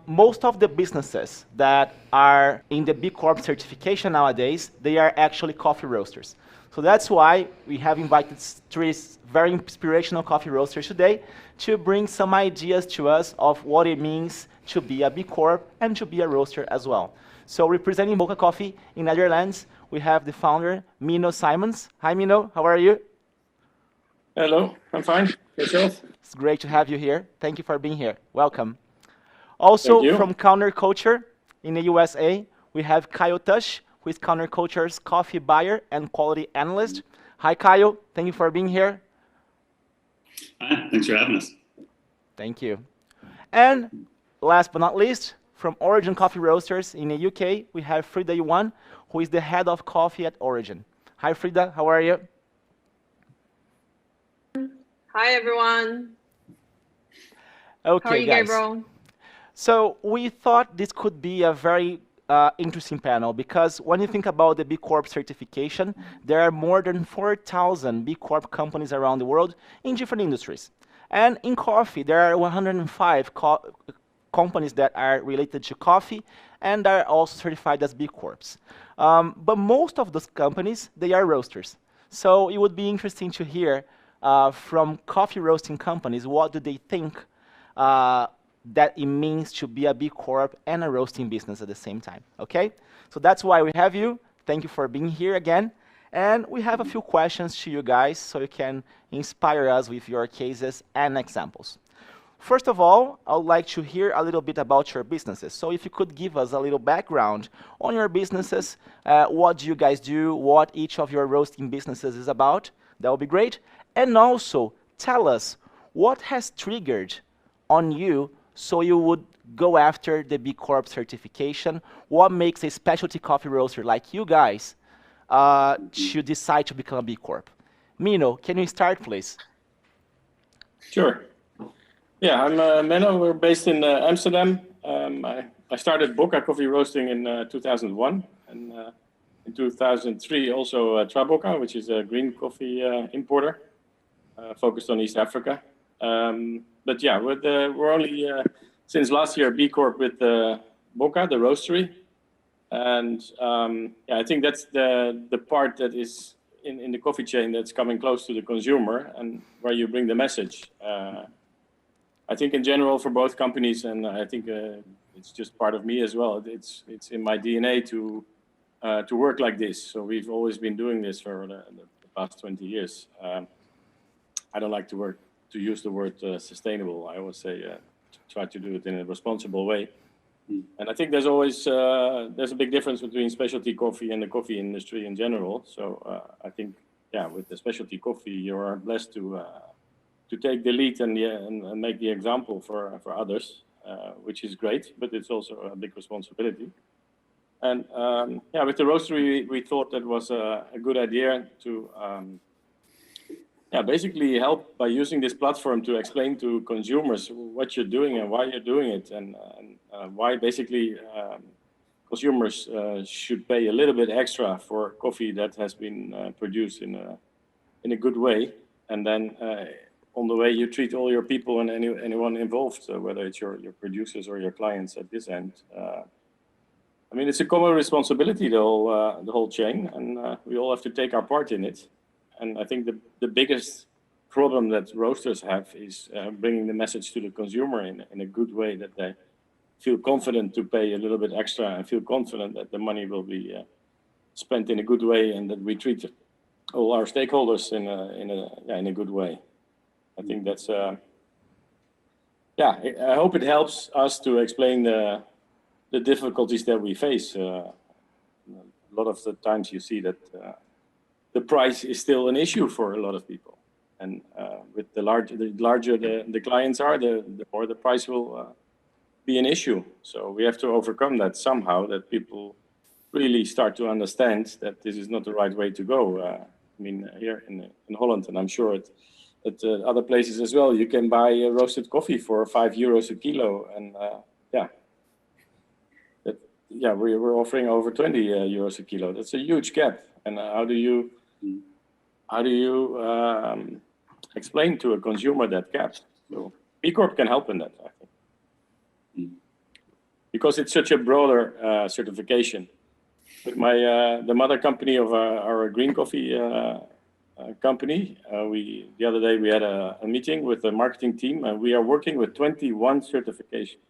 most of the businesses that are in the B Corp certification nowadays, they are actually coffee roasters. So that's why we have invited three very inspirational coffee roasters today to bring some ideas to us of what it means to be a B Corp and to be a roaster as well. So representing Bocca Coffee in Netherlands, we have the founder, Menno Simons. Hi, Menno. How are you? Hello, I'm fine. Yourself? It's great to have you here. Thank you for being here. Welcome. Thank Also you. from Counterculture in the USA, we have Kyle Tush, who is Counterculture's coffee buyer and quality analyst. Hi, Kyle. Thank you for being here. Hi, thanks for having us. Thank you. And last but not least, from Origin Coffee Roasters in the UK, we have Freda Yuan, who is the head of coffee at Origin. Hi, Frida. How are you? Hi, everyone. Okay, how are you, guys. Gabriel? So we thought this could be a very interesting panel because when you think about the B Corp certification, there are more than 4,000 B Corp companies around the world in different industries. And in coffee, there are 105 companies that are related to coffee and are also certified as B Corps. But most of those companies, they are roasters. So it would be interesting to hear from coffee roasting companies, what do they think that it means to be a B Corp and a roasting business at the same time, okay? So that's why we have you. Thank you for being here again. And we have a few questions to you guys so you can inspire us with your cases and examples. First of all, I would like to hear a little bit about your businesses. So if you could give us a little background on your businesses, what do you guys do, what each of your roasting businesses is about, that would be great. And also, tell us what has triggered on you so you would go after the B Corp certification. What makes a specialty coffee roaster like you guys to decide to become a B Corp? Menno, can you start, please? Sure. Yeah, I'm Menno. We're based in Amsterdam. I started Bocca Coffee Roasting in 2001. And in 2003, also Bocca, which is a green coffee importer, focused on East Africa. But yeah, we're only since last year B Corp with Bocca, the roastery, and yeah, I think that's the part that is in the coffee chain that's coming close to the consumer and where you bring the message. I think in general for both companies, and I think it's just part of me as well. It's in my DNA to work like this. So we've always been doing this for the past 20 years. I don't like to use the word sustainable. I always say try to do it in a responsible way. And I think there's always there's a big difference between specialty coffee and the coffee industry in general. So I think yeah, with the specialty coffee, you are blessed to take the lead and make the example for others, which is great, but it's also a big responsibility. And yeah, with the roastery, we thought that was a good idea to yeah, basically help by using this platform to explain to consumers what you're doing and why you're doing it, and why basically consumers should pay a little bit extra for coffee that has been produced in a good way, and then on the way you treat all your people and anyone involved, whether it's your producers or your clients at this end. I mean, it's a common responsibility, the whole chain, and we all have to take our part in it. And I think the biggest problem that roasters have is bringing the message to the consumer in a good way, that they feel confident to pay a little bit extra and feel confident that the money will be spent in a good way, and that we treat all our stakeholders in a good way. I think that's yeah. I hope it helps us to explain the difficulties that we face. A lot of the times you see that the price is still an issue for a lot of people, and with the larger the clients are, the more the price will be an issue. So we have to overcome that somehow, that people really start to understand that this is not the right way to go. I mean, here in Holland, and I'm sure at other places as well, you can buy roasted coffee for €5 a kilo, and yeah, we're offering over €20 a kilo. That's a huge gap. And how do you explain to a consumer that gap? So B Corp can help in that, I think. because it's such a broader certification. With the mother company of our green coffee company, the other day we had a meeting with the marketing team, and we are working with 21 certifications.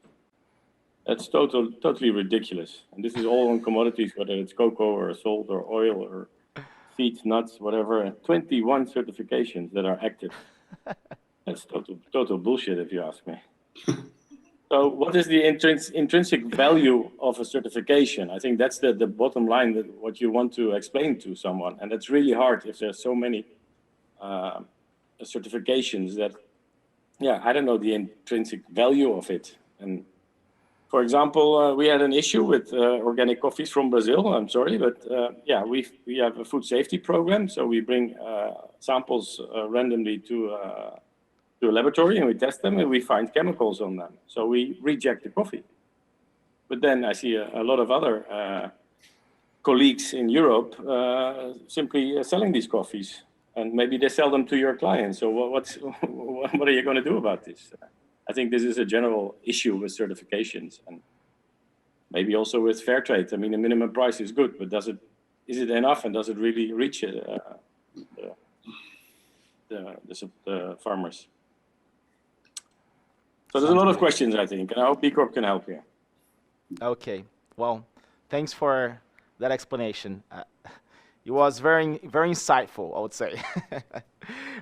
That's totally ridiculous. And this is all on commodities, whether it's cocoa or salt or oil or seeds, nuts, whatever. 21 certifications that are active. That's total bullshit, if you ask me. So what is the intrinsic value of a certification? I think that's the bottom line, that what you want to explain to someone. And that's really hard if there's so many certifications that, I don't know the intrinsic value of it. And for example, we had an issue with organic coffees from Brazil. I'm sorry, but we have a food safety program. So we bring samples randomly to a laboratory, and we test them, and we find chemicals on them. So we reject the coffee. But then I see a lot of other colleagues in Europe simply selling these coffees, and maybe they sell them to your clients. So what are you going to do about this? I think this is a general issue with certifications, and maybe also with fair trade. I mean, the minimum price is good, but is it enough, and does it really reach the farmers? So there's a lot of questions, I think, and I hope B Corp can help here. Okay, well, thanks for that explanation. It was very, very insightful, I would say.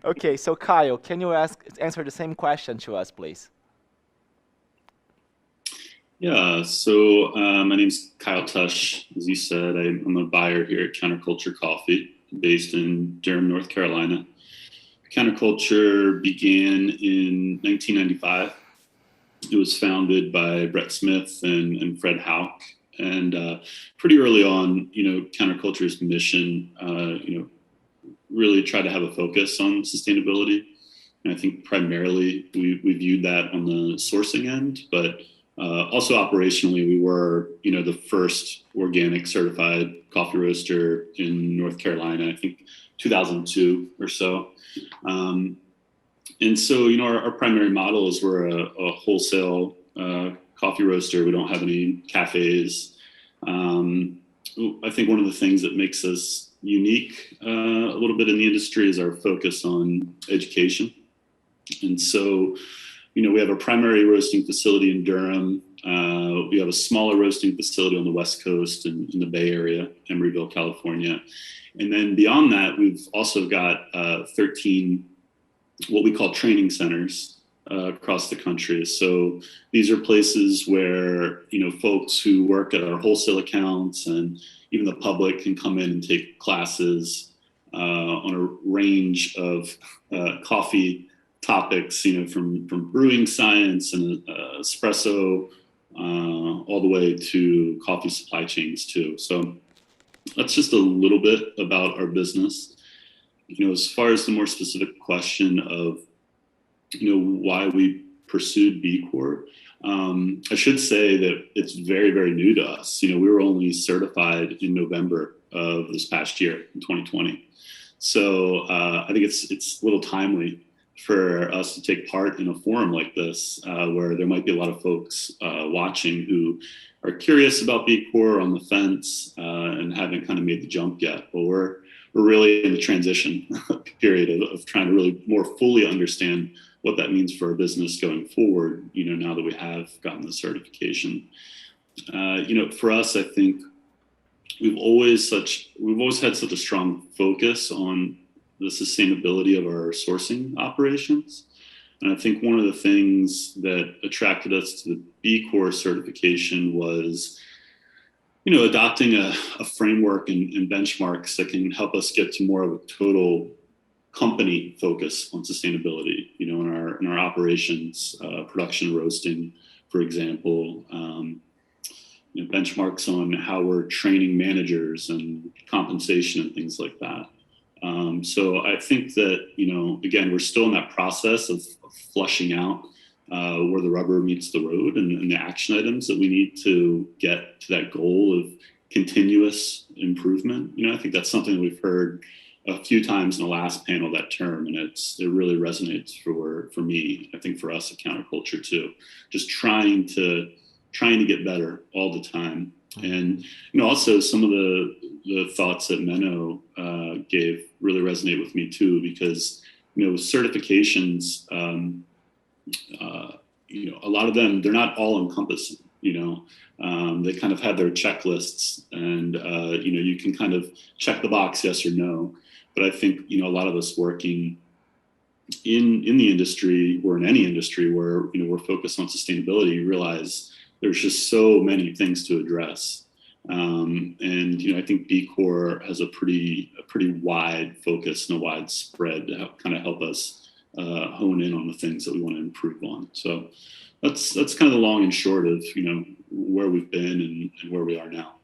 Okay, so Kyle, can you answer the same question to us, please? Yeah, so my name's Kyle Tush. As you said, I'm a buyer here at Counterculture Coffee, based in Durham, North Carolina. Counterculture began in 1995. It was founded by Brett Smith and Fred Hauk. And pretty early on, Counterculture's mission, really tried to have a focus on sustainability. And I think primarily we viewed that on the sourcing end, but also operationally, we were, the first organic certified coffee roaster in North Carolina, I think 2002 or so. And so, our primary model is we're a wholesale coffee roaster. We don't have any cafes. I think one of the things that makes us unique a little bit in the industry is our focus on education. And so, we have a primary roasting facility in Durham. We have a smaller roasting facility on the West Coast in the Bay Area, Emeryville, California. And then beyond that, we've also got 13 what we call training centers across the country. So these are places where, folks who work at our wholesale accounts and even the public can come in and take classes on a range of coffee topics, from brewing science and espresso all the way to coffee supply chains too. So that's just a little bit about our business. As far as the more specific question of, why we pursued B Corp, I should say that it's very, very new to us. We were only certified in November of this past year, in 2020. So I think it's a little timely for us to take part in a forum like this, where there might be a lot of folks watching who are curious about B Corp, on the fence, and haven't kind of made the jump yet. But we're really in the transition period of trying to really more fully understand what that means for our business going forward, now that we have gotten the certification. For us, I think we've always had such a strong focus on the sustainability of our sourcing operations. And I think one of the things that attracted us to the B Corp certification was, adopting a framework and benchmarks that can help us get to more of a total company focus on sustainability, in our operations, production, roasting, for example, benchmarks on how we're training managers and compensation and things like that. So I think that, again, we're still in that process of flushing out where the rubber meets the road and the action items that we need to get to that goal of continuous improvement. I think that's something that we've heard a few times in the last panel, that term, and it really resonates for me. I think for us at Counterculture too, just trying to trying to get better all the time. And also some of the thoughts that Menno gave really resonate with me too, because with certifications, a lot of them, they're not all encompassing. They kind of have their checklists, and you can kind of check the box yes or no. But I think a lot of us working in the industry or in any industry where we're focused on sustainability, you realize there's just so many things to address. And I think B Corp has a pretty wide focus and a wide spread to kind of help us hone in on the things that we want to improve on. So that's kind of the long and short of where we've been and where we are now.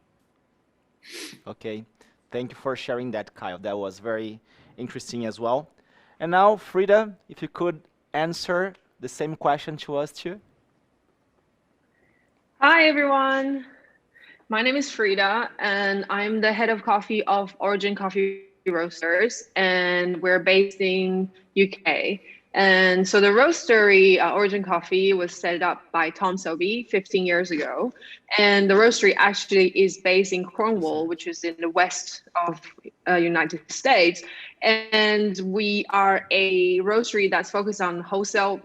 Okay, thank you for sharing that, Kyle. That was very interesting as well. And now, Freda, if you could answer the same question to us too. Hi, everyone. My name is Freda, and I'm the head of coffee of Origin Coffee Roasters, and we're based in UK. And so the roastery, Origin Coffee, was set up by Tom Selby 15 years ago. And the roastery actually is based in Cornwall, which is in the west of United States. And we are a roastery that's focused on wholesale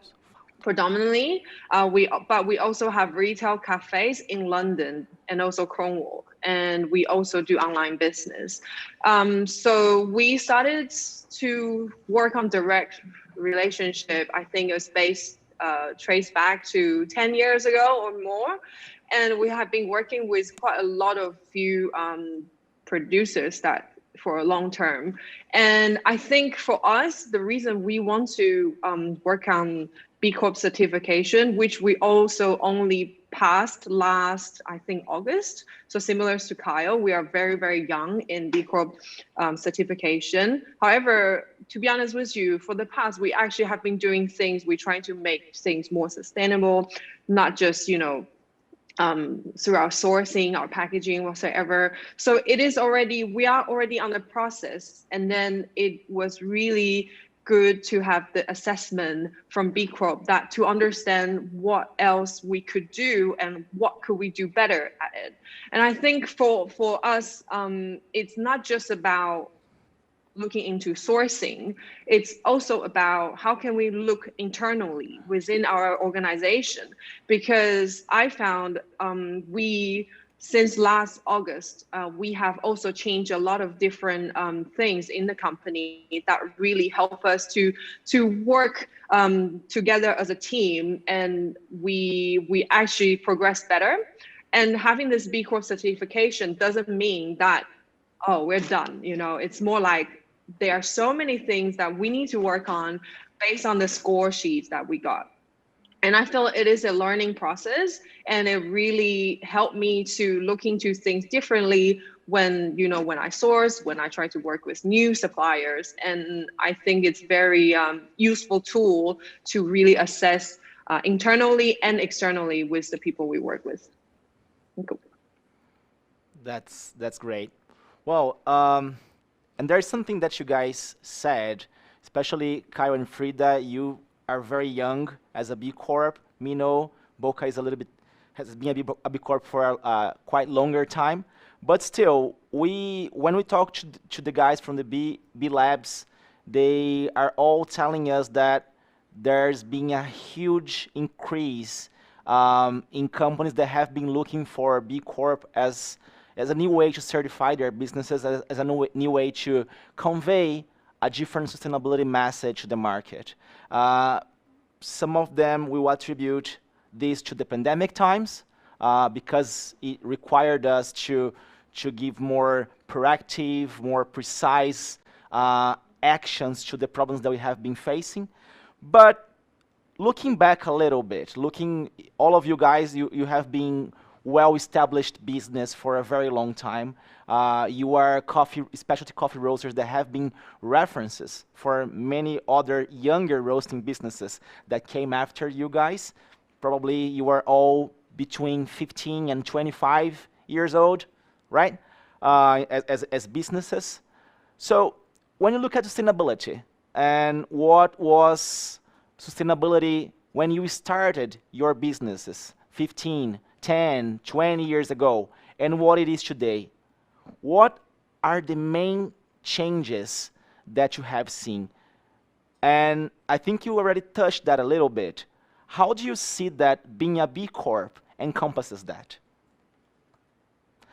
predominantly. But we also have retail cafes in London and also Cornwall. And we also do online business. So we started to work on direct relationship. I think it was traced back to 10 years ago or more. And we have been working with quite a lot of few producers that for a long term. And I think for us, the reason we want to work on B Corp certification, which we also only passed last, I think, August. So similar to Kyle, we are very, very young in B Corp certification. However, to be honest with you, for the past, we actually have been doing things, we're trying to make things more sustainable, not just, through our sourcing, our packaging, whatsoever. So we are already on the process. And then it was really good to have the assessment from B Corp that to understand what else we could do and what could we do better at it. And I think for us, it's not just about looking into sourcing. It's also about how can we look internally within our organization, because I found since last August, we have also changed a lot of different things in the company that really help us to work together as a team, and we actually progress better. And having this B Corp certification doesn't mean that, oh, we're done. It's more like there are so many things that we need to work on based on the score sheets that we got. And I feel it is a learning process, and it really helped me to look into things differently when I source, when I try to work with new suppliers. And I think it's very useful tool to really assess internally and externally with the people we work with. Cool. That's great. Well, and there's something that you guys said, especially Kyle and Freda, you are very young as a B Corp. Menno, Bocca has been a B Corp for a quite longer time. But still, when we talk to the guys from the B Labs, they are all telling us that there's been a huge increase in companies that have been looking for B Corp as a new way to certify their businesses, as a new way to convey a different sustainability message to the market. Some of them will attribute this to the pandemic times because it required us to give more proactive, more precise actions to the problems that we have been facing. But looking back a little bit, all of you guys, you have been well-established business for a very long time. You are specialty coffee roasters that have been references for many other younger roasting businesses that came after you guys. Probably you are all between 15 and 25 years old, right? As businesses. So when you look at sustainability and what was sustainability when you started your businesses 15, 10, 20 years ago and what it is today, what are the main changes that you have seen? And I think you already touched that a little bit. How do you see that being a B Corp encompasses that?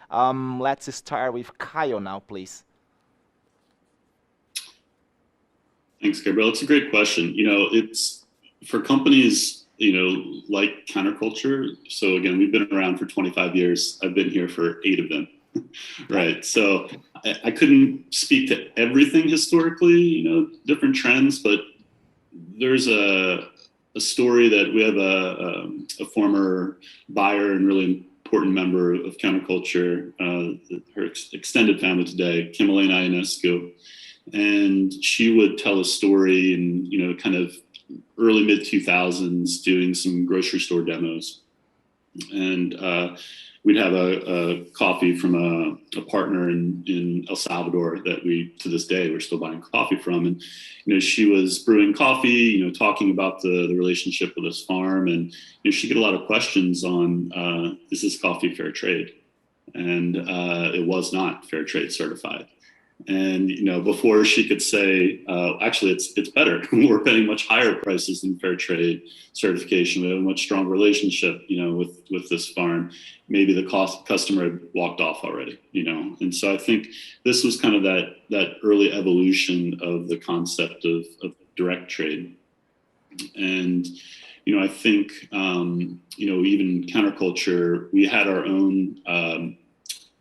Let's start with Kyle now, please. Thanks, Gabriel. It's a great question. It's for companies, like Counterculture. So again, we've been around for 25 years. I've been here for 8 of them. Right. So I couldn't speak to everything historically, different trends, but there's a story that we have a former buyer and really important member of Counterculture, her extended family today, Kim Elena Ionescu. And she would tell a story in, kind of early mid 2000s doing some grocery store demos. And we'd have a coffee from a partner in El Salvador that we, to this day, we're still buying coffee from. And, she was brewing coffee, talking about the relationship with this farm. And she get a lot of questions on, is this coffee fair trade? And it was not fair trade certified. And, before she could say, actually, it's better. We're paying much higher prices than fair trade certification. We have a much stronger relationship, with this farm. Maybe the customer had walked off already, And so I think this was kind of that early evolution of the concept of direct trade. And, I think, even Counterculture, we had our own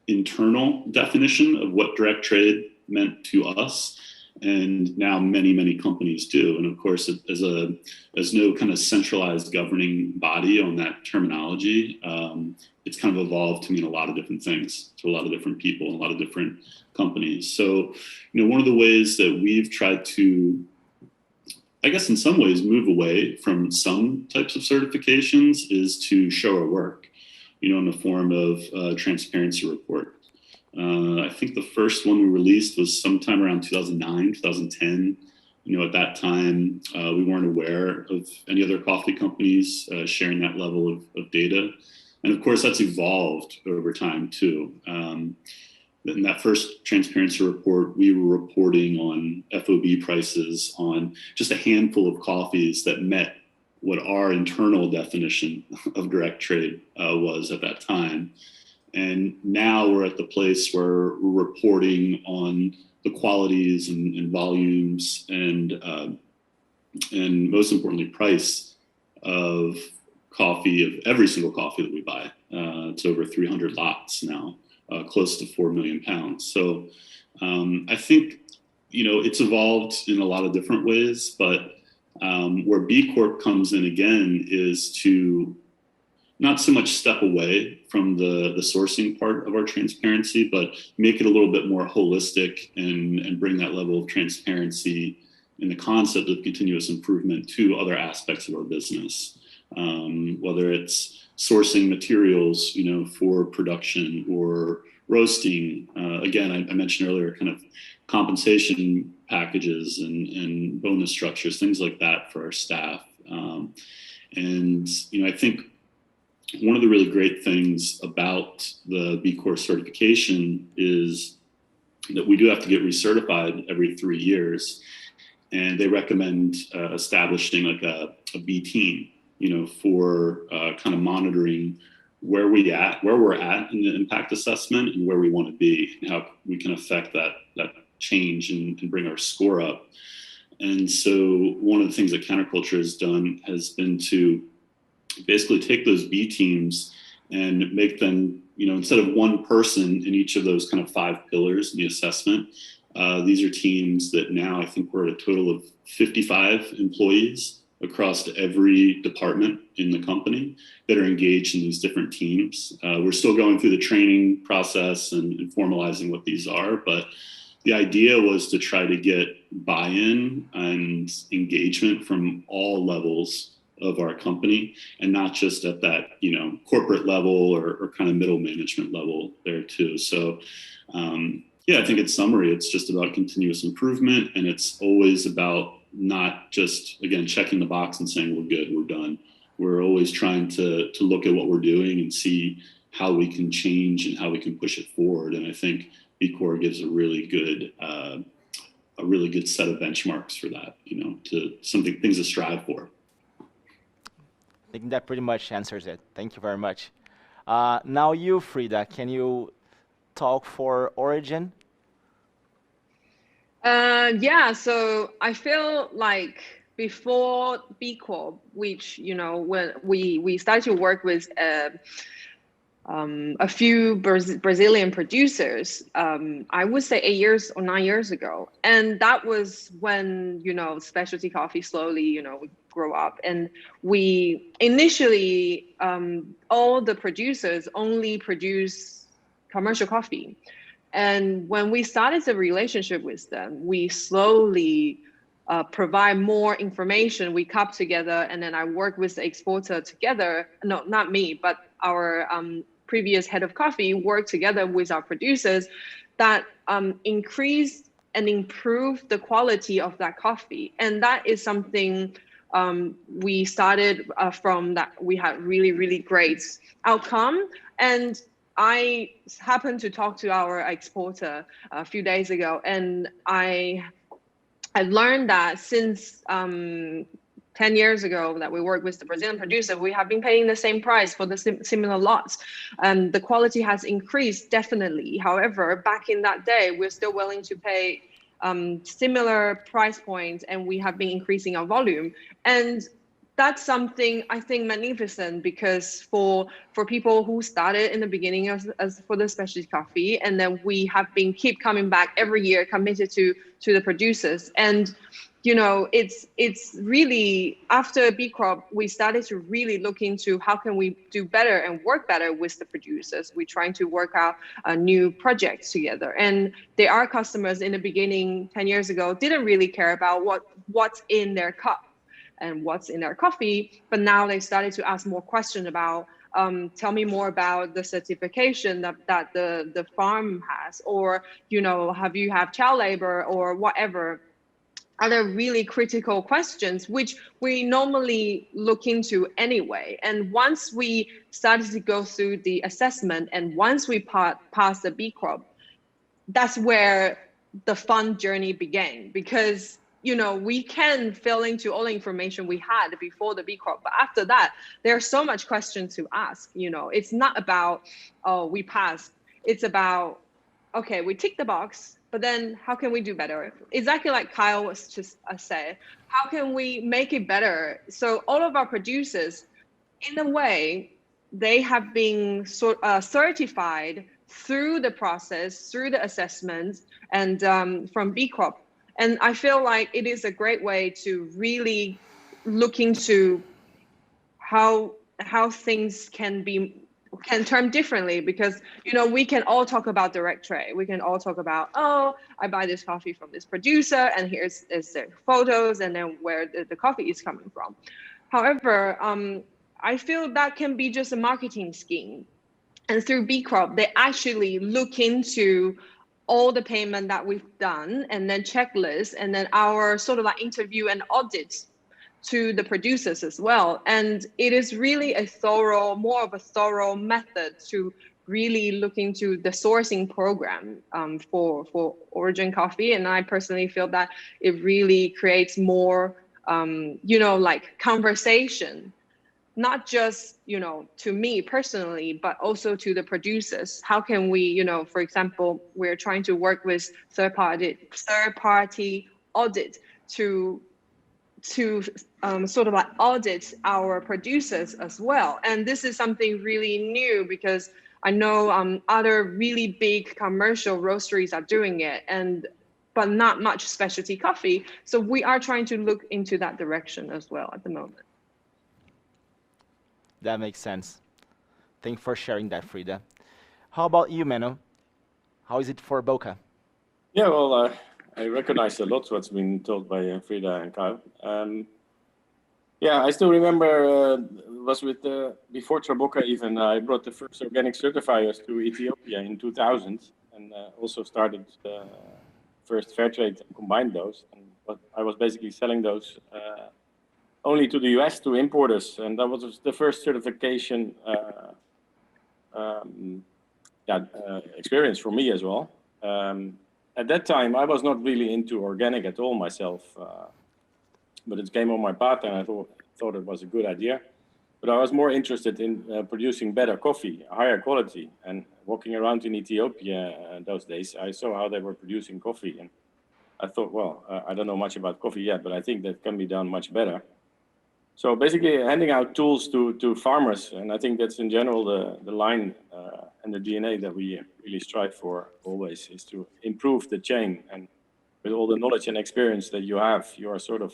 internal definition of what direct trade meant to us, and now many companies do. And of course, as no kind of centralized governing body on that terminology, it's kind of evolved to mean a lot of different things to a lot of different people and a lot of different companies. So, one of the ways that we've tried to, I guess in some ways, move away from some types of certifications is to show our work, in the form of a transparency report. I think the first one we released was sometime around 2009, 2010. At that time, we weren't aware of any other coffee companies sharing that level of data. And of course, that's evolved over time too. In that first transparency report, we were reporting on FOB prices on just a handful of coffees that met what our internal definition of direct trade was at that time. And now we're at the place where we're reporting on the qualities and volumes and most importantly, price of coffee, of every single coffee that we buy. It's over 300 lots now, close to 4 million pounds. So I think, it's evolved in a lot of different ways, but where B Corp comes in again is to not so much step away from the sourcing part of our transparency, but make it a little bit more holistic and bring that level of transparency in the concept of continuous improvement to other aspects of our business, whether it's sourcing materials, for production or roasting. Again, I mentioned earlier, kind of compensation packages and bonus structures, things like that for our staff. And, I think one of the really great things about the B Corp certification is that we do have to get recertified every 3 years. And they recommend establishing like a B team, for kind of monitoring where we're at in the impact assessment and where we want to be, and how we can affect that change and bring our score up. And so one of the things that Counterculture has done has been to basically take those B teams and make them, instead of one person in each of those kind of 5 pillars in the assessment, these are teams that now I think we're at a total of 55 employees across every department in the company that are engaged in these different teams. We're still going through the training process and formalizing what these are, but the idea was to try to get buy-in and engagement from all levels of our company, and not just at that, corporate level or kind of middle management level there too. So, I think in summary, it's just about continuous improvement, and it's always about not just, again, checking the box and saying we're good, we're done. we're always trying to look at what we're doing and see how we can change and how we can push it forward. And I think B Corp gives a really good set of benchmarks for that, to things to strive for. I think that pretty much answers it. Thank you very much. Now you, Freda, can you talk for Origin? Yeah, so I feel like before B Corp, which, when we started to work with a few Brazilian producers, I would say 8 years or 9 years ago. And that was when, specialty coffee slowly, we grow up. And we initially, all the producers only produce commercial coffee. And when we started the relationship with them, we slowly provide more information. We cup together, and then I work with the exporter together. No, not me, but our previous head of coffee worked together with our producers that increased and improved the quality of that coffee. And that is something we started from that. We had really, really great outcome. And I happened to talk to our exporter a few days ago, and I learned that since 10 years ago that we worked with the Brazilian producer, we have been paying the same price for the similar lots. And the quality has increased, definitely. However, back in that day, we're still willing to pay similar price points, and we have been increasing our volume. And that's something I think magnificent, because for people who started in the beginning as for the specialty coffee, and then we have been keep coming back every year, committed to the producers. And it's really, after B Corp, we started to really look into how can we do better and work better with the producers. We're trying to work out new projects together. And there are customers in the beginning 10 years ago didn't really care about what's in their cup and what's in their coffee, but now they started to ask more questions about, tell me more about the certification that the farm has, or have you have child labor or whatever. Other really critical questions, which we normally look into anyway. And once we started to go through the assessment, and once we passed the B Corp, that's where the fun journey began, because we can fill into all the information we had before the B Corp, but after that, there's so much questions to ask. It's not about, oh, we passed. It's about, okay, we tick the box, but then how can we do better? Exactly like Kyle was just said, how can we make it better? So all of our producers, in a way, they have been certified through the process, through the assessment, and from B Corp. And I feel like it is a great way to really look into how things can turn differently, because we can all talk about direct trade. We can all talk about, oh, I buy this coffee from this producer, and here's the photos, and then where the coffee is coming from. However, I feel that can be just a marketing scheme. And through B Corp, they actually look into all the payment that we've done, and then checklists, and then our sort of like interview and audits to the producers as well. And it is really more of a thorough method to really look into the sourcing program for Origin Coffee. And I personally feel that it really creates more, like conversation, not just, to me personally, but also to the producers. How can we, for example, we're trying to work with third party audit to sort of like audit our producers as well. And this is something really new, because I know other really big commercial roasteries are doing it, but not much specialty coffee. So we are trying to look into that direction as well at the moment. That makes sense. Thanks for sharing that, Freda. How about you, Menno? How is it for Bocca? Yeah, well, I recognize a lot what's been told by Freda and Kyle. Yeah, I still remember was with before Bocca even. I brought the first organic certifiers to Ethiopia in 2000, and also started first fair trade and combined those. And I was basically selling those only to the US, to importers, and that was the first certification experience for me as well. At that time, I was not really into organic at all myself, but it came on my path, and I thought it was a good idea. But I was more interested in producing better coffee, higher quality. And walking around in Ethiopia those days, I saw how they were producing coffee, and I thought, well, I don't know much about coffee yet, but I think that can be done much better. So basically handing out tools to farmers, and I think that's in general the line and the DNA that we really strive for always, is to improve the chain. And with all the knowledge and experience that you have, you are sort of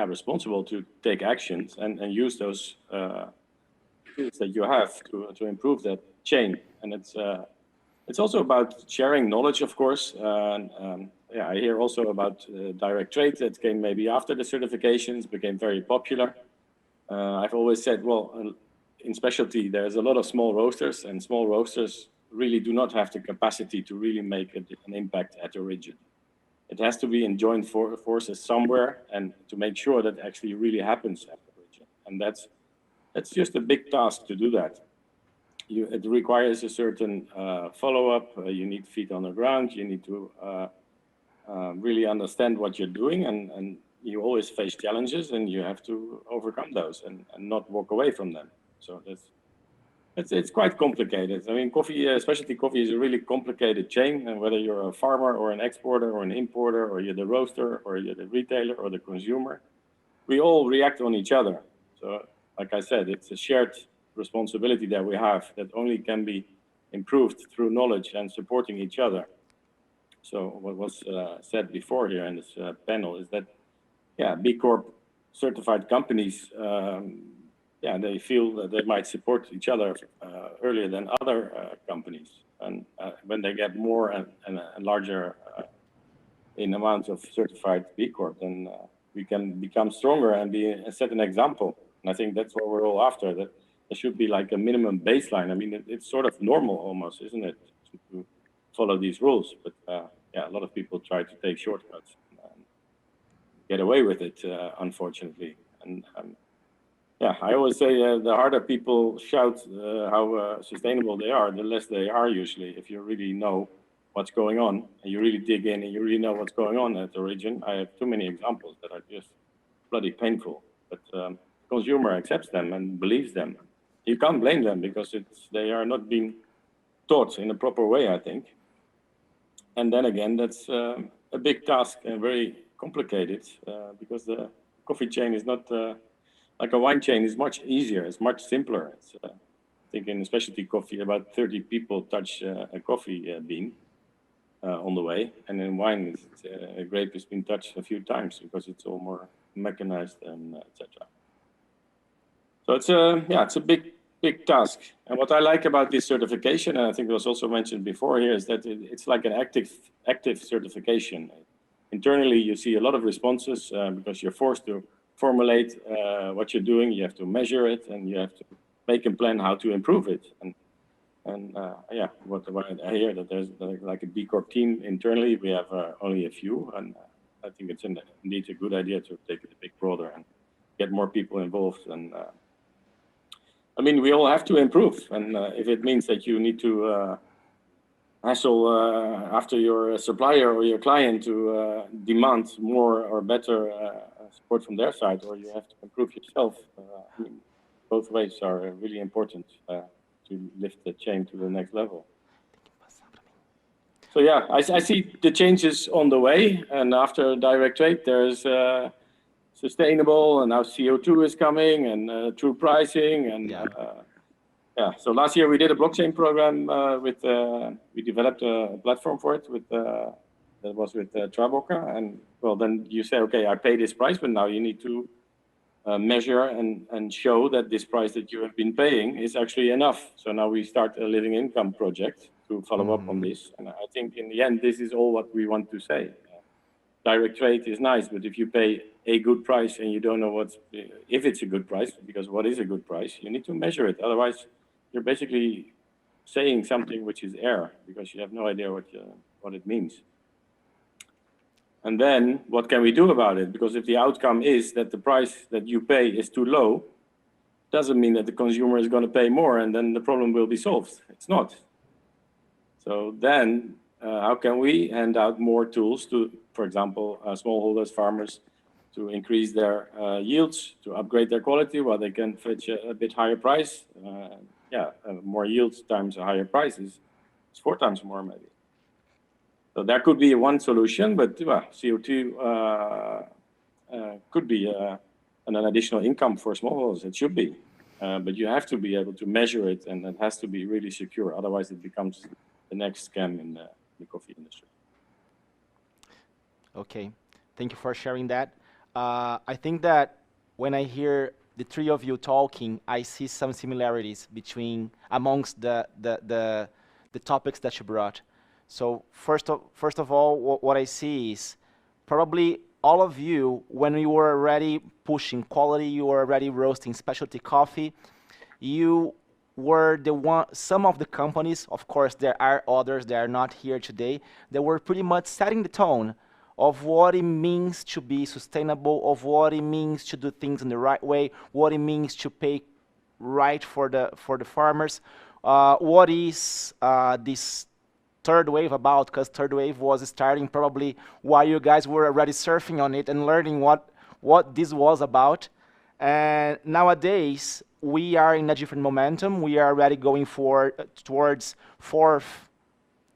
responsible to take actions and use those tools that you have to improve that chain. And it's also about sharing knowledge, of course. I hear also about direct trade that came maybe after the certifications, became very popular. I've always said, well, in specialty, there's a lot of small roasters, and small roasters really do not have the capacity to really make an impact at origin. It has to be in joint forces somewhere, and to make sure that actually really happens at origin. And that's just a big task to do that. It requires a certain follow-up. You need feet on the ground. You need to really understand what you're doing, and you always face challenges, and you have to overcome those and not walk away from them. So it's quite complicated. I mean, coffee, specialty coffee, is a really complicated chain, and whether you're a farmer or an exporter or an importer, or you're the roaster or you're the retailer or the consumer, we all react on each other. So, like I said, it's a shared responsibility that we have that only can be improved through knowledge and supporting each other. So what was said before here in this panel is that, B Corp certified companies, they feel that they might support each other earlier than other companies. And when they get more and larger in amounts of certified B Corp, then we can become stronger and set an example. And I think that's what we're all after, that there should be like a minimum baseline. I mean, it's sort of normal almost, isn't it, to follow these rules? But a lot of people try to take shortcuts and get away with it, unfortunately. And I always say the harder people shout how sustainable they are, the less they are usually. If you really know what's going on, and you really dig in, and you really know what's going on at the origin. I have too many examples that are just bloody painful, but the consumer accepts them and believes them. You can't blame them, because they are not being taught in a proper way, I think. And then again, that's a big task and very complicated, because the coffee chain is not like a wine chain. Is much easier. It's much simpler. It's, I think in specialty coffee, about 30 people touch a coffee bean on the way, and in wine, a grape has been touched a few times because it's all more mechanized and etc. So it's a big task. And what I like about this certification, and I think it was also mentioned before here, is that it's like an active certification. Internally, you see a lot of responses because you're forced to formulate what you're doing. You have to measure it, and you have to make a plan how to improve it. And what I hear, that there's like a B Corp team internally. We have only a few, and I think it's indeed a good idea to take it a bit broader and get more people involved. And I mean, we all have to improve, and if it means that you need to hassle after your supplier or your client to demand more or better support from their side, or you have to improve yourself, I mean, both ways are really important to lift the chain to the next level. So I see the changes on the way, and after direct trade, there's sustainable, and now CO2 is coming, and true pricing, and so last year we did a blockchain program we developed a platform for it that was with Bocca, and well, then you say, okay, I pay this price, but now you need to measure and show that this price that you have been paying is actually enough. So now we start a living income project to follow up on this, and I think in the end this is all what we want to say. Direct trade is nice, but if you pay a good price and you don't know if it's a good price, because what is a good price? You need to measure it. Otherwise, you're basically saying something which is air, because you have no idea what it means. And then what can we do about it? Because if the outcome is that the price that you pay is too low, doesn't mean that the consumer is going to pay more and then the problem will be solved. It's not. So then how can we hand out more tools to, for example, smallholders, farmers, to increase their yields, to upgrade their quality while they can fetch a bit higher price? More yields times a higher price is 4 times more maybe. So that could be one solution, but CO2 could be an additional income for smallholders. It should be, but you have to be able to measure it, and it has to be really secure. Otherwise, it becomes the next scam in the coffee industry. Okay, thank you for sharing that. I think that when I hear the three of you talking, I see some similarities amongst the topics that you brought. So first of all, what I see is probably all of you, when you were already pushing quality, you were already roasting specialty coffee, you were some of the companies, of course there are others that are not here today, that were pretty much setting the tone of what it means to be sustainable, of what it means to do things in the right way, what it means to pay right for the farmers, what is this third wave about, because third wave was starting probably while you guys were already surfing on it and learning what this was about. And nowadays we are in a different momentum. We are already going towards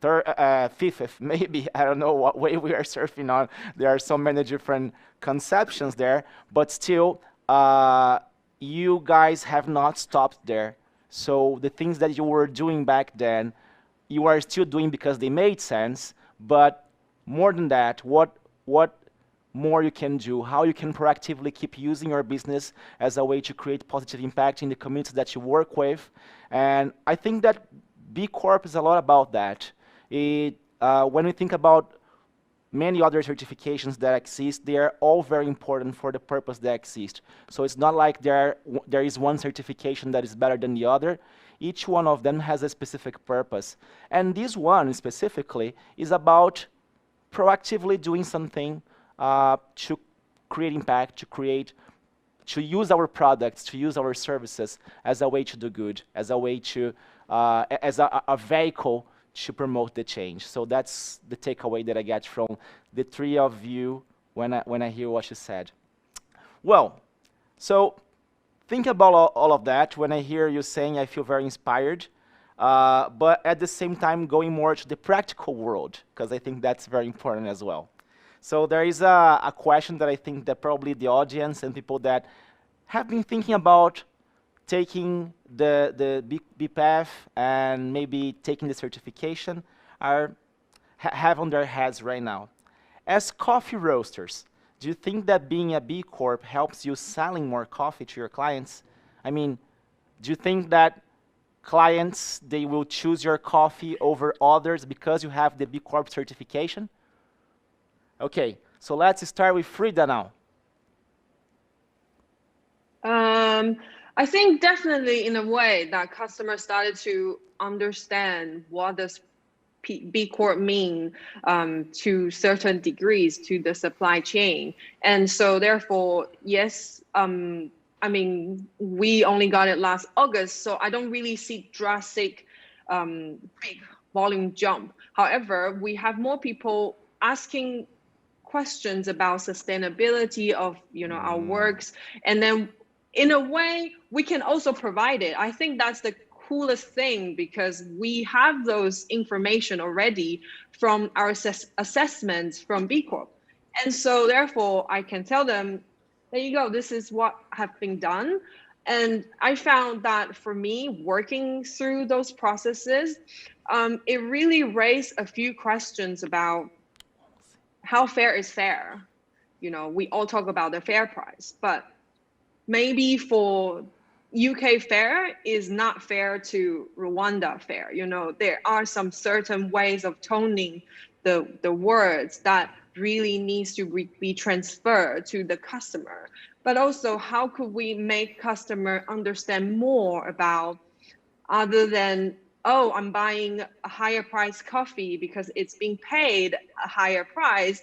fifth, maybe. I don't know what wave we are surfing on. There are so many different conceptions there, but still you guys have not stopped there. So the things that you were doing back then, you are still doing because they made sense, but more than that, what more you can do, how you can proactively keep using your business as a way to create positive impact in the communities that you work with. And I think that B Corp is a lot about that. When we think about many other certifications that exist, they are all very important for the purpose they exist. So it's not like there is one certification that is better than the other. Each one of them has a specific purpose. And this one specifically is about proactively doing something to create impact, to use our products, to use our services as a way to do good, as a way to, as a vehicle to promote the change. So that's the takeaway that I get from the three of you when I hear what you said. Well, so think about all of that. When I hear you saying, I feel very inspired, but at the same time going more to the practical world, because I think that's very important as well. So there is a question that I think that probably the audience and people that have been thinking about taking the B path and maybe taking the certification have on their heads right now. As coffee roasters, do you think that being a B Corp helps you selling more coffee to your clients? I mean, do you think that clients, they will choose your coffee over others because you have the B Corp certification? Okay, so let's start with Freda now. I think definitely in a way that customers started to understand what does B Corp mean to certain degrees to the supply chain. And so therefore, yes, I mean, we only got it last August, so I don't really see drastic big volume jump. However, we have more people asking questions about sustainability of our works, and then in a way we can also provide it. I think that's the coolest thing, because we have those information already from our assessments from B Corp, and so therefore I can tell them, there you go, this is what have been done. And I found that for me, working through those processes, it really raised a few questions about how fair is fair. We all talk about the fair price, but maybe for UK fair is not fair to Rwanda fair. There are some certain ways of toning the words that really needs to be transferred to the customer. But also, how could we make customer understand more about, other than, oh, I'm buying a higher price coffee because it's being paid a higher price.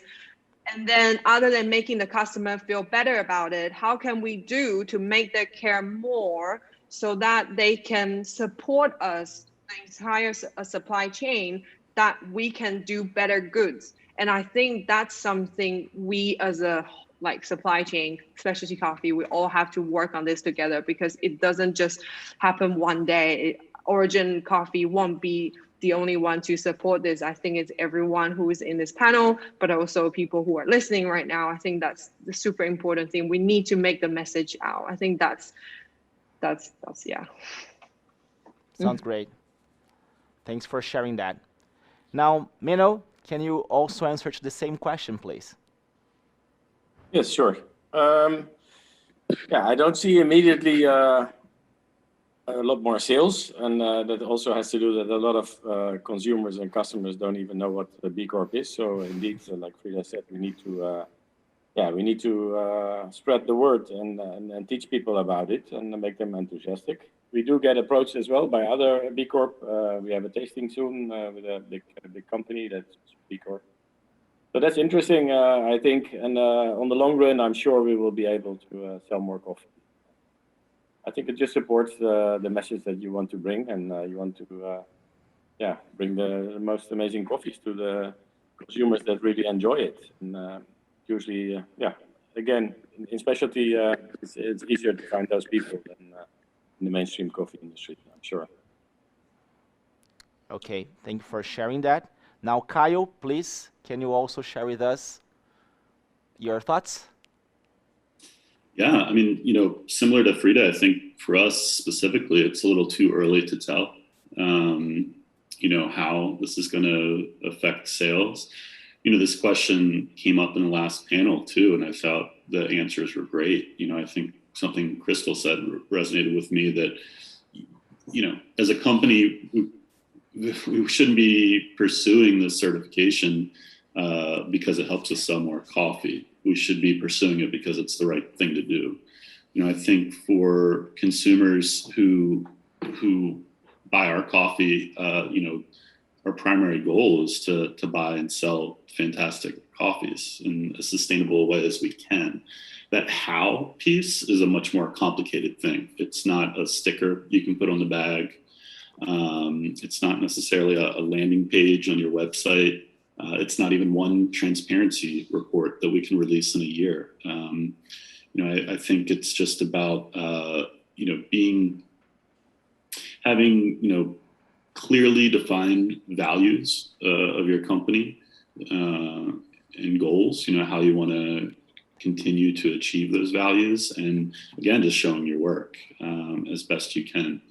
And then other than making the customer feel better about it, how can we do to make them care more so that they can support us, the entire supply chain, that we can do better goods? And I think that's something we as a like supply chain, specialty coffee, we all have to work on this together, because it doesn't just happen one day. Origin Coffee won't be the only one to support this. I think it's everyone who is in this panel, but also people who are listening right now. I think that's the super important thing. We need to make the message out. I think that's yeah. Sounds great. Thanks for sharing that. Now, Menno, can you also answer to the same question, please? Yes, sure. Yeah, I don't see immediately a lot more sales, and that also has to do that a lot of consumers and customers don't even know what the B Corp is. So indeed, like Freda said, we need to spread the word and teach people about it and make them enthusiastic. We do get approached as well by other B Corp. We have a tasting soon with a big company that's B Corp. So that's interesting, I think, and on the long run, I'm sure we will be able to sell more coffee. I think it just supports the message that you want to bring, and you want to bring the most amazing coffees to the consumers that really enjoy it. And usually, again, in specialty, it's easier to find those people than in the mainstream coffee industry, I'm sure. Okay, thank you for sharing that. Now, Kyle, please, can you also share with us your thoughts? Yeah, I mean, similar to Freda, I think for us specifically, it's a little too early to tell, how this is going to affect sales. This question came up in the last panel too, and I thought the answers were great. I think something Crystal said resonated with me that, as a company, we shouldn't be pursuing this certification because it helps us sell more coffee. We should be pursuing it because it's the right thing to do. I think for consumers who buy our coffee, our primary goal is to buy and sell fantastic coffees in a sustainable way as we can. That how piece is a much more complicated thing. It's not a sticker you can put on the bag. It's not necessarily a landing page on your website. It's not even one transparency report that we can release in a year. I think it's just about having clearly defined values of your company and goals. How you want to continue to achieve those values, and again, just showing your work as best you can.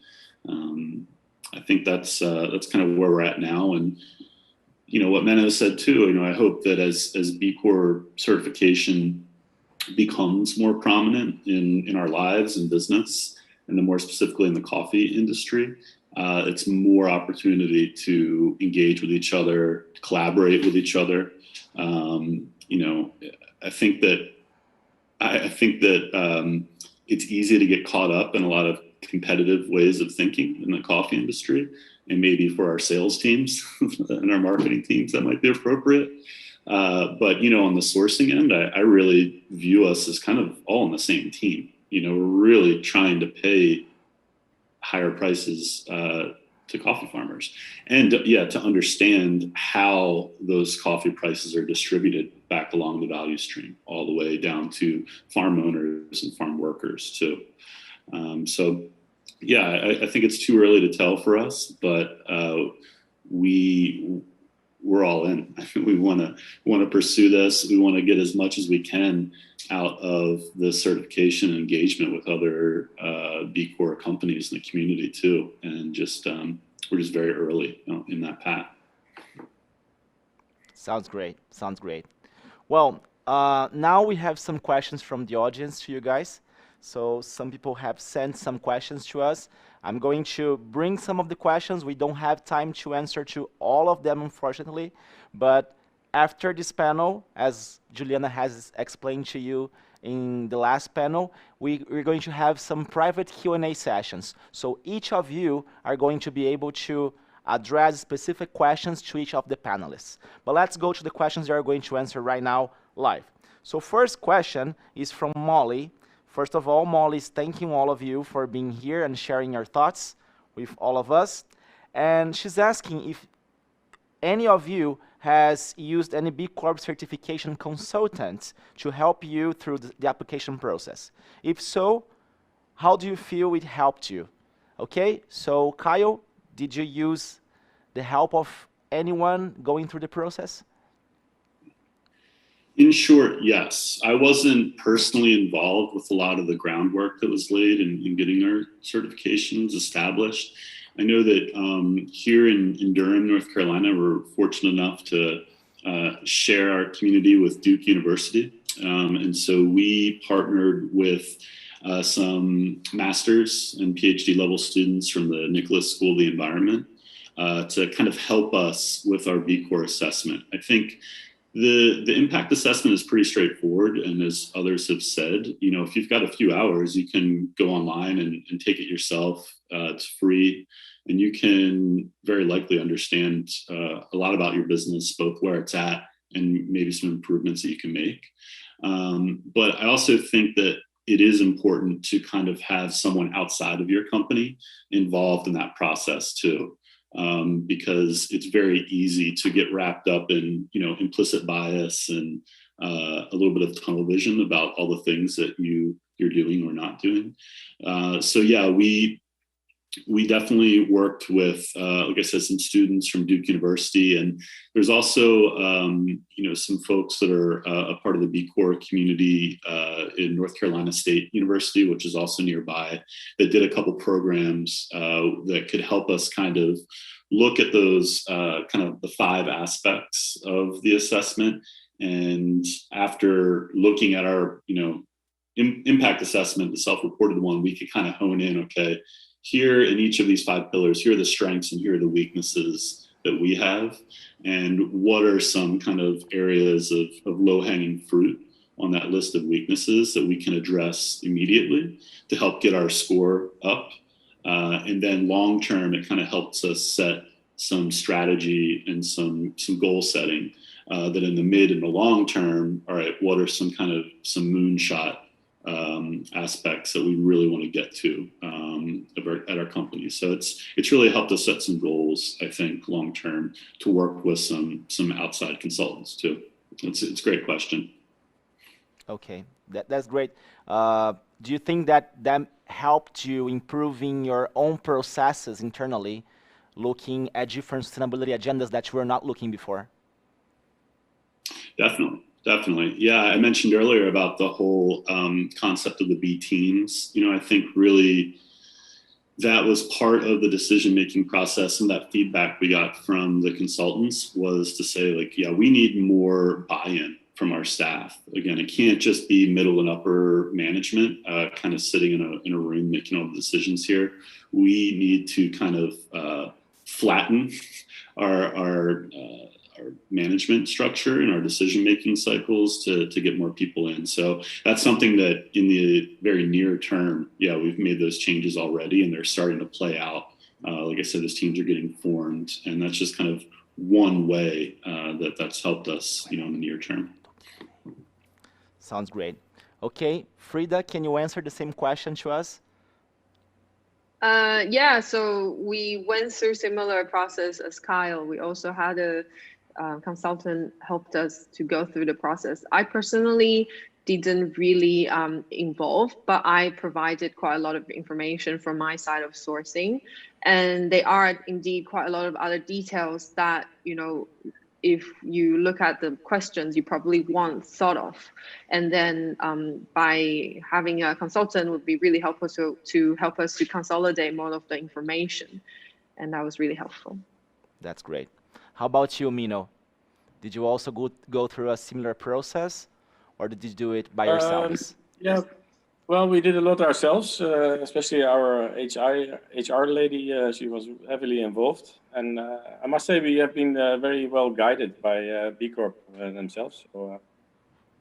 I think that's kind of where we're at now, and what Menno said too. I hope that as B Corp certification becomes more prominent in our lives and business, and then more specifically in the coffee industry, it's more opportunity to engage with each other, to collaborate with each other. I think that it's easy to get caught up in a lot of competitive ways of thinking in the coffee industry, and maybe for our sales teams and our marketing teams that might be appropriate. But on the sourcing end, I really view us as kind of all on the same team. We're really trying to pay higher prices to coffee farmers, and to understand how those coffee prices are distributed back along the value stream, all the way down to farm owners and farm workers too. I think it's too early to tell for us, but we're all in. We want to pursue this. We want to get as much as we can out of the certification and engagement with other B Corp companies in the community too. And we're just very early in that path. Sounds great. Sounds great. Well, now we have some questions from the audience to you guys. So some people have sent some questions to us. I'm going to bring some of the questions. We don't have time to answer to all of them, unfortunately. But after this panel, as Juliana has explained to you in the last panel, we're going to have some private Q&A sessions. So each of you are going to be able to address specific questions to each of the panelists. But let's go to the questions they are going to answer right now live. So first question is from Molly. First of all, Molly is thanking all of you for being here and sharing your thoughts with all of us. And she's asking if any of you has used any B Corp certification consultants to help you through the application process. If so, how do you feel it helped you? Okay, so Kyle, did you use the help of anyone going through the process? In short, yes. I wasn't personally involved with a lot of the groundwork that was laid in getting our certifications established. I know that here in Durham, North Carolina, we're fortunate enough to share our community with Duke University. And so we partnered with some master's and PhD level students from the Nicholas School of the Environment to kind of help us with our B Corp assessment. I think the impact assessment is pretty straightforward. And as others have said, if you've got a few hours, you can go online and take it yourself. It's free. And you can very likely understand a lot about your business, both where it's at and maybe some improvements that you can make. But I also think that it is important to kind of have someone outside of your company involved in that process too. Because it's very easy to get wrapped up in, implicit bias and a little bit of tunnel vision about all the things that you're doing or not doing. So yeah, we definitely worked with, like I said, some students from Duke University, and there's also, some folks that are a part of the B Corp community in North Carolina State University, which is also nearby, that did a couple programs that could help us kind of look at those kind of the 5 aspects of the assessment. And after looking at our, impact assessment, the self-reported one, we could kind of hone in, okay, here in each of these 5 pillars, here are the strengths and here are the weaknesses that we have. And what are some kind of areas of low-hanging fruit on that list of weaknesses that we can address immediately to help get our score up. And then long-term, it kind of helps us set some strategy and some goal setting that in the mid and the long term, all right, what are some moonshot aspects that we really want to get to at our company. So it's really helped us set some goals, I think, long term, to work with some outside consultants too. It's a great question. Okay, that's great. Do you think that helped you improving your own processes internally, looking at different sustainability agendas that you were not looking before? Definitely. Yeah, I mentioned earlier about the whole concept of the B teams. I think really that was part of the decision-making process, and that feedback we got from the consultants was to say, like, yeah, we need more buy-in from our staff. Again, it can't just be middle and upper management kind of sitting in a room making all the decisions here. We need to kind of flatten our management structure and our decision-making cycles to get more people in. So that's something that in the very near term, yeah, we've made those changes already and they're starting to play out. Like I said, those teams are getting formed, and that's just kind of one way that's helped us, in the near term. Sounds great. Okay, Freda, can you answer the same question to us? Yeah, so we went through similar process as Kyle. We also had a consultant helped us to go through the process. I personally didn't really involve, but I provided quite a lot of information from my side of sourcing. And there are indeed quite a lot of other details that, if you look at the questions, you probably want thought of. And then by having a consultant would be really helpful to help us to consolidate more of the information. And that was really helpful. That's great. How about you, Menno? Did you also go through a similar process, or did you do it by yourselves? Yeah, well, we did a lot ourselves, especially our HR lady. She was heavily involved. And I must say we have been very well guided by B Corp themselves. So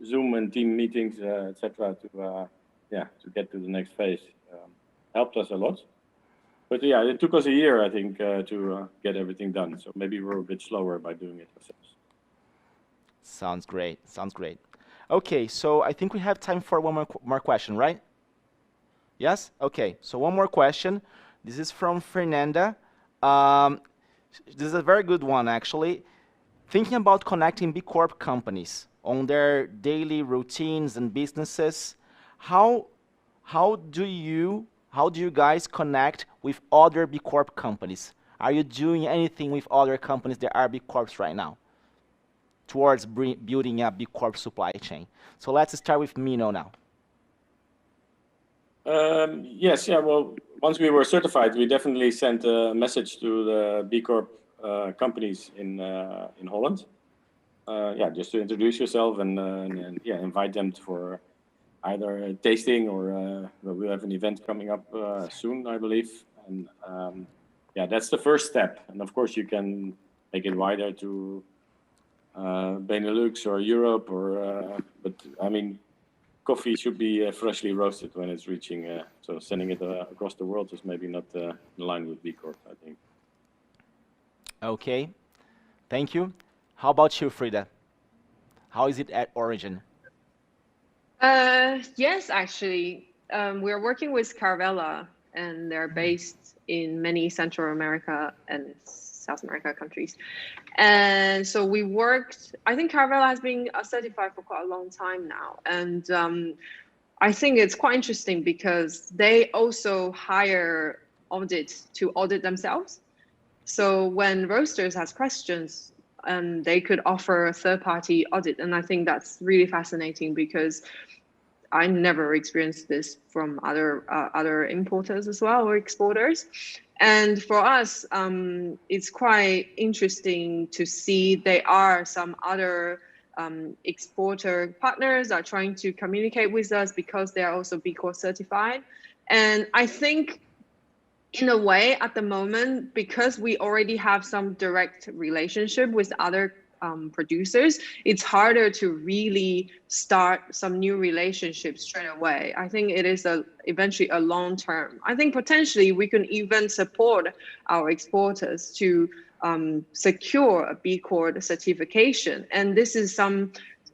Zoom and team meetings, etc., to get to the next phase helped us a lot. But yeah, it took us a year, I think, to get everything done. So maybe we're a bit slower by doing it ourselves. Sounds great. Sounds great. Okay, so I think we have time for one more question, right? Yes? Okay, so one more question. This is from Fernanda. Um, this is a very good one, actually. Thinking about connecting B Corp companies on their daily routines and businesses, how how do you guys connect with other B Corp companies? Are you doing anything with other companies that are B Corps right now towards building a B Corp supply chain? So let's start with Menno now. Yes, yeah. Well, once we were certified, we definitely sent a message to the B Corp companies in Holland. Yeah, just to introduce yourself and yeah, invite them for either a tasting or we'll have an event coming up soon, I believe. And yeah, that's the first step. And of course, you can make it wider to Benelux or Europe, or but I mean, coffee should be freshly roasted when it's reaching. So sending it across the world is maybe not in line with B Corp, I think. Okay, thank you. How about you, Frida? How is it at origin? Yes, actually, we're working with Caravella, and they're based in many Central America and South America countries. And so we worked, I think Caravella has been certified for quite a long time now. And I think it's quite interesting because they also hire audits to audit themselves. So when roasters has questions, they could offer a third-party audit. And I think that's really fascinating because I never experienced this from other importers as well, or exporters. And for us, it's quite interesting to see there are some other exporter partners are trying to communicate with us because they are also B Corp certified. And I think in a way at the moment, because we already have some direct relationship with other producers, it's harder to really start some new relationships straight away. I think it is eventually a long term. I think potentially we can even support our exporters to secure a B Corp certification. And this is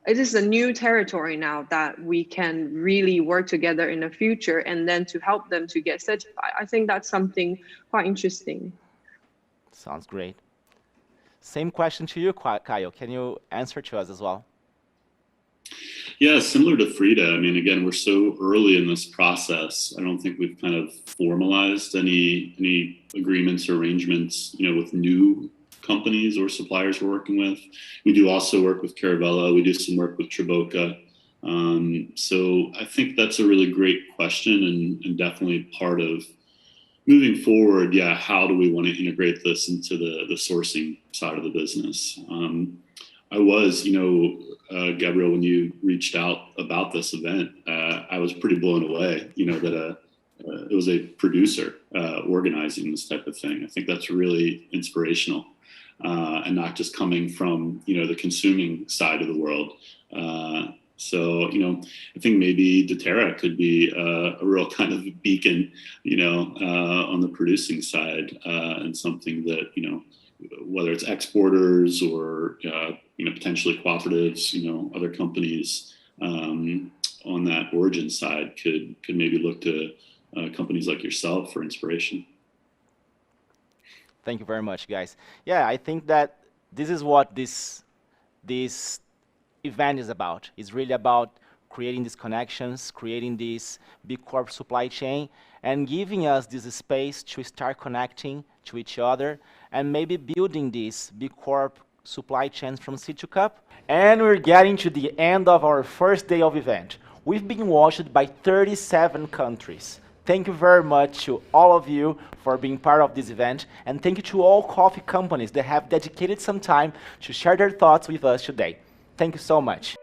it is a new territory now that we can really work together in the future and then to help them to get certified. I think that's something quite interesting. Sounds great. Same question to you, Kyle. Can you answer to us as well? Yeah, similar to Frida. I mean, again, we're so early in this process. I don't think we've kind of formalized any agreements or arrangements, with new companies or suppliers we're working with. We do also work with Caravella. We do some work with Bocca. So I think that's a really great question and definitely part of moving forward. Yeah, how do we want to integrate this into the sourcing side of the business? I was, Gabriel, when you reached out about this event, I was pretty blown away, that it was a producer organizing this type of thing. I think that's really inspirational, and not just coming from, the consuming side of the world. So, I think maybe doTERRA could be a real kind of beacon, on the producing side, and something that, whether it's exporters or, potentially cooperatives, other companies on that origin side could maybe look to companies like yourself for inspiration. Thank you very much, guys. Yeah, I think that this is what this event is about. It's really about creating these connections, creating this B Corp supply chain, and giving us this space to start connecting to each other and maybe building this B Corp supply chains from seed to cup. And we're getting to the end of our first day of event. We've been watched by 37 countries. Thank you very much to all of you for being part of this event, and thank you to all coffee companies that have dedicated some time to share their thoughts with us today. Thank you so much.